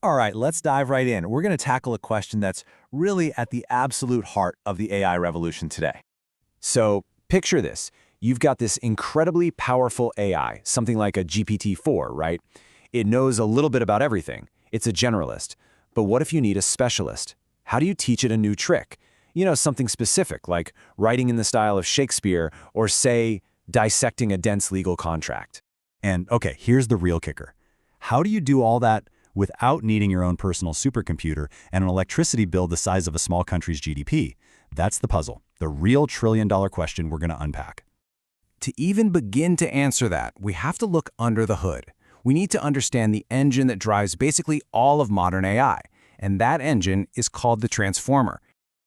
All right, let's dive right in. We're going to tackle a question that's really at the absolute heart of the AI revolution today. So, picture this. You've got this incredibly powerful AI, something like a GPT-4, right? It knows a little bit about everything. It's a generalist. But what if you need a specialist? How do you teach it a new trick? Something specific, like writing in the style of Shakespeare or, say, dissecting a dense legal contract. And okay, here's the real kicker. How do you do all that without needing your own personal supercomputer and an electricity bill the size of a small country's GDP? That's the puzzle, the real trillion-dollar question we're going to unpack. To even begin to answer that, we have to look under the hood. We need to understand the engine that drives basically all of modern AI, and that engine is called the transformer.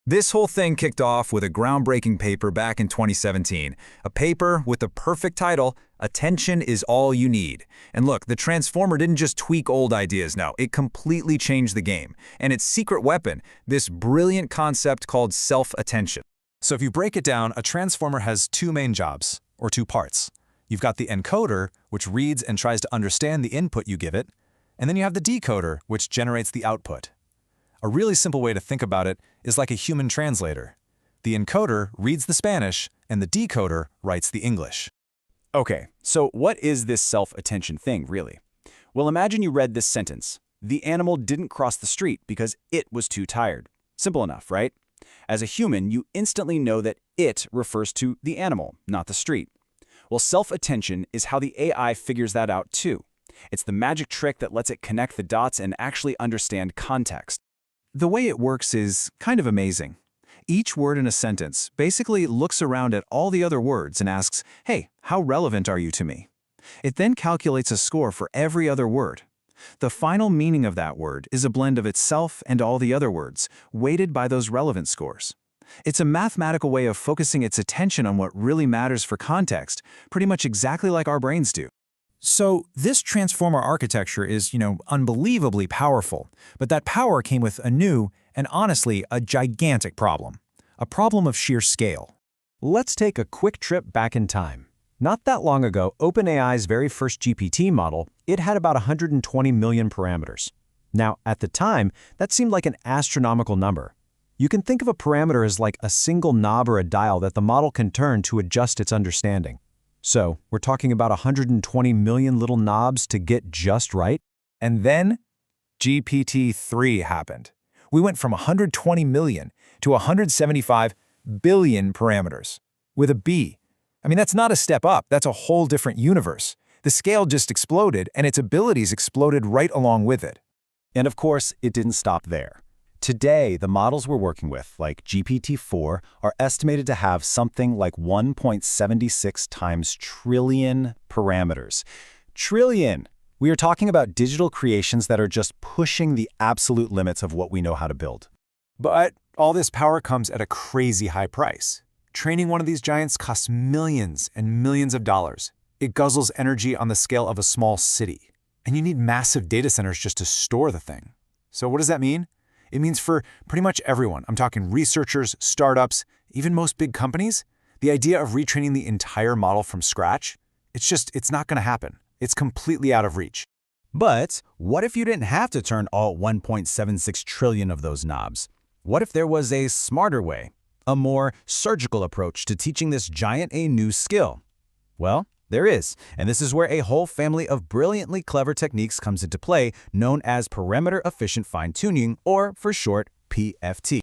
This whole thing kicked off with a groundbreaking paper back in 2017, a paper with the perfect title, Attention is All You Need. And look, the transformer didn't just tweak old ideas, no, it completely changed the game. And its secret weapon, this brilliant concept called self-attention. So if you break it down, a transformer has two main jobs, or two parts. You've got the encoder, which reads and tries to understand the input you give it, and then you have the decoder, which generates the output. A really simple way to think about it is like a human translator. The encoder reads the Spanish, and the decoder writes the English. Okay, so what is this self-attention thing, really? Well, imagine you read this sentence. The animal didn't cross the street because it was too tired. Simple enough, right? As a human, you instantly know that it refers to the animal, not the street. Well, self-attention is how the AI figures that out too. It's the magic trick that lets it connect the dots and actually understand context. The way it works is kind of amazing. Each word in a sentence basically looks around at all the other words and asks, hey, how relevant are you to me? It then calculates a score for every other word. The final meaning of that word is a blend of itself and all the other words, weighted by those relevant scores. It's a mathematical way of focusing its attention on what really matters for context, pretty much exactly like our brains do. So this transformer architecture is, unbelievably powerful, but that power came with a new, and honestly, a gigantic problem. A problem of sheer scale. Let's take a quick trip back in time. Not that long ago, OpenAI's very first GPT model, it had about 120 million parameters. Now, at the time, that seemed like an astronomical number. You can think of a parameter as like a single knob or a dial that the model can turn to adjust its understanding. So, we're talking about 120 million little knobs to get just right? And then, GPT-3 happened. We went from 120 million to 175 billion parameters. With a B. I mean, that's not a step up, that's a whole different universe. The scale just exploded, and its abilities exploded right along with it. And of course, it didn't stop there. Today, the models we're working with, like GPT-4, are estimated to have something like 1.76 times trillion parameters. Trillion! We are talking about digital creations that are just pushing the absolute limits of what we know how to build. But all this power comes at a crazy high price. Training one of these giants costs millions and millions of dollars. It guzzles energy on the scale of a small city. And you need massive data centers just to store the thing. So what does that mean? It means for pretty much everyone, I'm talking researchers, startups, even most big companies, the idea of retraining the entire model from scratch, it's not going to happen. It's completely out of reach. But what if you didn't have to turn all 1.76 trillion of those knobs? What if there was a smarter way, a more surgical approach to teaching this giant a new skill? Well, there is, and this is where a whole family of brilliantly clever techniques comes into play, known as parameter-efficient fine-tuning, or for short, PFT.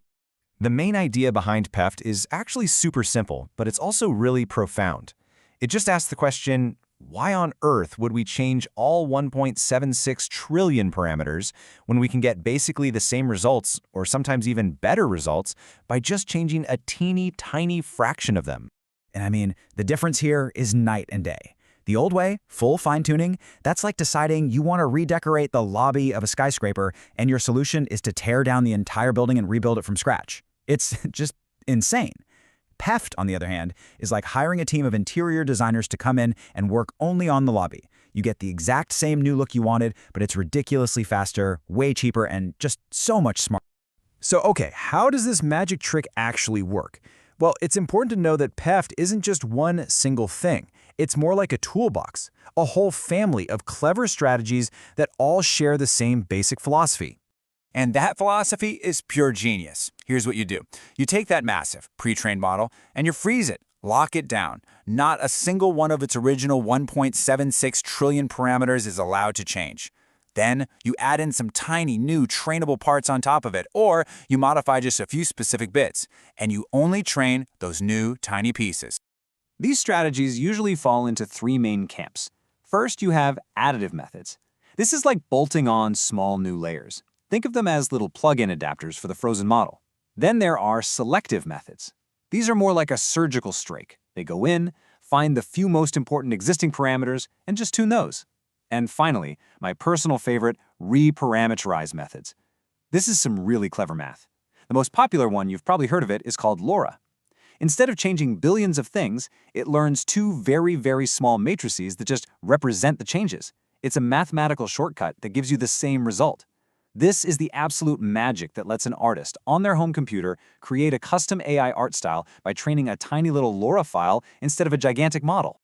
The main idea behind PEFT is actually super simple, but it's also really profound. It just asks the question, why on earth would we change all 1.76 trillion parameters when we can get basically the same results, or sometimes even better results, by just changing a teeny tiny fraction of them? And I mean, the difference here is night and day. The old way, full fine-tuning, that's like deciding you want to redecorate the lobby of a skyscraper and your solution is to tear down the entire building and rebuild it from scratch. It's just insane. PEFT, on the other hand, is like hiring a team of interior designers to come in and work only on the lobby. You get the exact same new look you wanted, but it's ridiculously faster, way cheaper, and just so much smarter. So okay, how does this magic trick actually work? Well, it's important to know that PEFT isn't just one single thing. It's more like a toolbox, a whole family of clever strategies that all share the same basic philosophy. And that philosophy is pure genius. Here's what you do. You take that massive, pre-trained model, and you freeze it, lock it down. Not a single one of its original 1.76 trillion parameters is allowed to change. Then, you add in some tiny new trainable parts on top of it, or you modify just a few specific bits, and you only train those new tiny pieces. These strategies usually fall into three main camps. First, you have additive methods. This is like bolting on small new layers. Think of them as little plug-in adapters for the frozen model. Then there are selective methods. These are more like a surgical strike. They go in, find the few most important existing parameters, and just tune those. And finally, my personal favorite, reparameterize methods. This is some really clever math. The most popular one, you've probably heard of it, is called LoRa. Instead of changing billions of things, it learns two very, very small matrices that just represent the changes. It's a mathematical shortcut that gives you the same result. This is the absolute magic that lets an artist, on their home computer, create a custom AI art style by training a tiny little LoRa file instead of a gigantic model.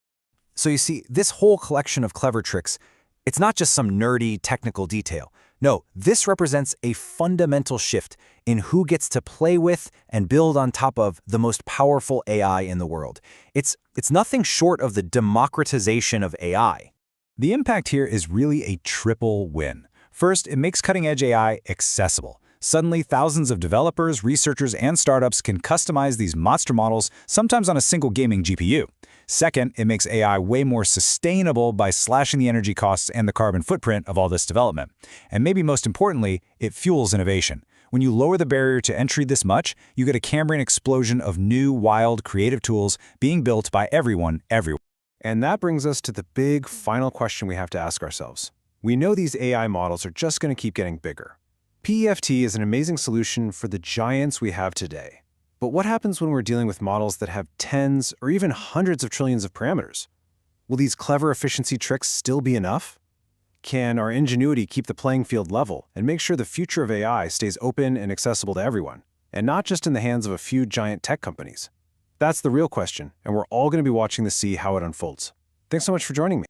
So you see, this whole collection of clever tricks, it's not just some nerdy technical detail. No, this represents a fundamental shift in who gets to play with and build on top of the most powerful AI in the world. It's nothing short of the democratization of AI. The impact here is really a triple win. First, it makes cutting-edge AI accessible. Suddenly, thousands of developers, researchers, and startups can customize these monster models, sometimes on a single gaming GPU. Second, it makes AI way more sustainable by slashing the energy costs and the carbon footprint of all this development. And maybe most importantly, it fuels innovation. When you lower the barrier to entry this much, you get a Cambrian explosion of new, wild, creative tools being built by everyone, everywhere. And that brings us to the big final question we have to ask ourselves. We know these AI models are just going to keep getting bigger. PEFT is an amazing solution for the giants we have today. But what happens when we're dealing with models that have tens or even hundreds of trillions of parameters? Will these clever efficiency tricks still be enough? Can our ingenuity keep the playing field level and make sure the future of AI stays open and accessible to everyone, and not just in the hands of a few giant tech companies? That's the real question, and we're all going to be watching to see how it unfolds. Thanks so much for joining me.